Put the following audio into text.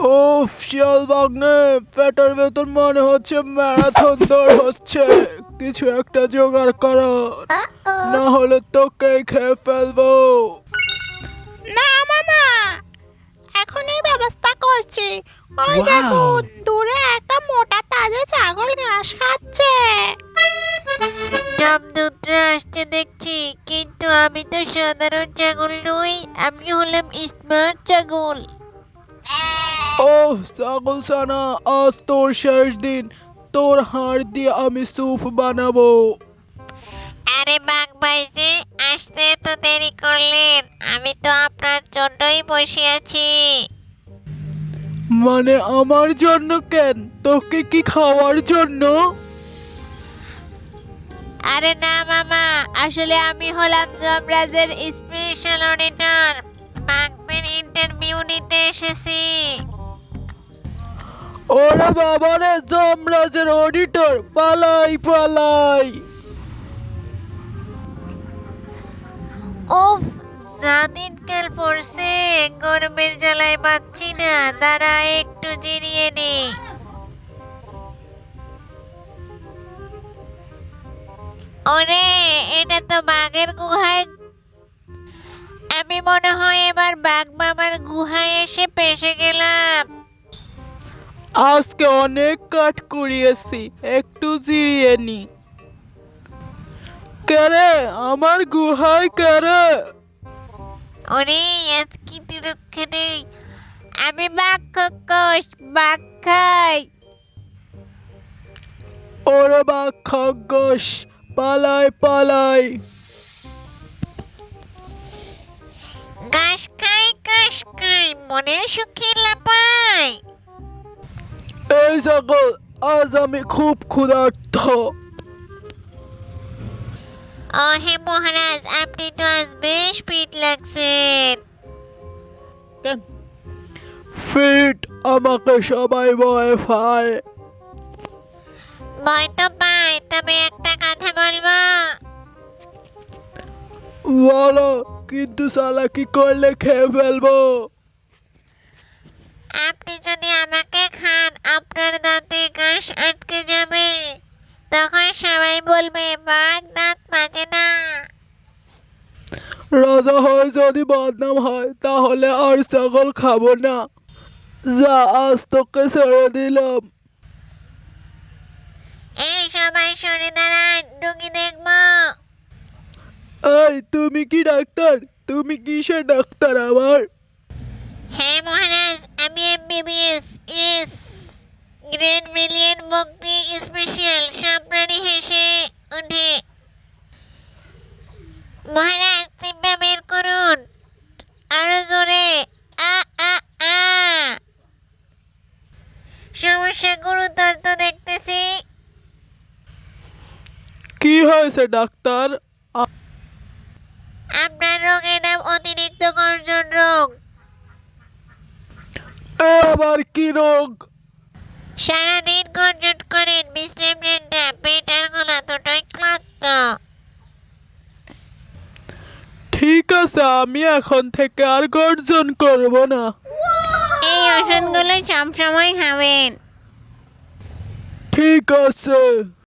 উফ শিয়াল ভাগ্নে, পেটের ভেতর মনে হচ্ছে ম্যারাথন দৌড় হচ্ছে। কিছু একটা জোগাড় করো, না হলে তোকে খেয়ে ফেলবো। না মামা, এখনই ব্যবস্থা করছি। ওই দেখুন, দূরে একটা মোটা তাজা ছাগল ঘাস খাচ্ছে। যমদূতরা আসছে দেখছি, কিন্তু আমি তো সাধারণ ছাগল নই, আমি হলাম স্মার্ট ছাগল। ওহ ছাগল সানা, আজ তোর শেষ দিন। তোর হাড় দিয়ে আমি স্যুপ বানাবো। আরে বাঘ ভাই যে আসতে তো দেরি করলেন, আমি তো আপনার জন্যই বসে আছি। মানে আমার জন্য কেন? তোকে কি খাওয়ার জন্য? আরে না মামা, আসলে আমি হলাম যমরাজের স্পেশাল অডিটর, বাঘদের ইন্টারভিউ নিতে এসেছি। ওরে বাবারে, যমরাজের অডিটর! পালাই পালাই! উফ, যা দিনকাল পড়ছে, গরমের জ্বালায় পাচ্ছি না, দাঁড়া একটু জিরিয়ে নি। ওরে, এটা তো বাঘের গুহায়। আমি মনে হয় এবার বাঘ মামার গুহায় এসে ফেঁসে গেলাম। আজকে অনেক কাঠ কুড়িয়েছি, একটু জিরিয়ে নি। কেরে, আমার গুহায় কেরে? ওরে, আজ কি রক্ষে নেই। আমি বাঘ খোকস, বাঘ খাই। ওরে বাঘ খরগোশ, পালাই পালাই! ঘাস খাই, মনের সুখে লাপাই। এই ছাগল, আজ আমি খুব ক্ষুধার্ত। ও হে মহারাজ, আপনি তো আজ বেশ ফিট লাগছেন। ফিট? আমাকে সবাই ভয় পায়। ভয় তো পাই, তবে একটা কথা বলবো। বলো, কিন্তু চালাকি করলে খেয়ে ফেলবো। আপনি যদি আমাকে খান, আপনার দাঁতে ঘাস আটকে যাবে, তখন সবাই বলবে বাঘ দাঁত মাজে না। রাজা হয়ে যদি বদনাম হয়, তাহলে আর ছাগল খাবো না। যা, আজ তোকে ছেড়ে দিলাম। এই সবাই সরে দাঁড়ান, রুগী দেখবো। এই, তুমি কি ডাক্তার? তুমি কিসের ডাক্তার আমার? হ্যাঁ মহারাজ, আমি এমবিবিএস, ইয়েস, গ্রেট ব্রিলিয়েন্ট ভক্তি স্পেশাল। সব প্রাণী হেসে ওঠে। মহারাজ, চিম্বা বের করুন, আরো জোরে। আ আ আ সমস্যা গুরুতর তো দেখতেছি। কি হয়েছে ডাক্তার? আপনার রোগের নাম অতিরিক্ত গর্জন রোগ। এ আবার কি রোগ? সারাদিন গর্জন করেন, বিশ্রাম নেন না, পেট আর গলা দুটোই ক্লান্ত। ঠিক আছে, আমি এখন থেকে আর গর্জন করব না। এই ওষুধগুলো সবসময় খাবেন। ঠিক আছে।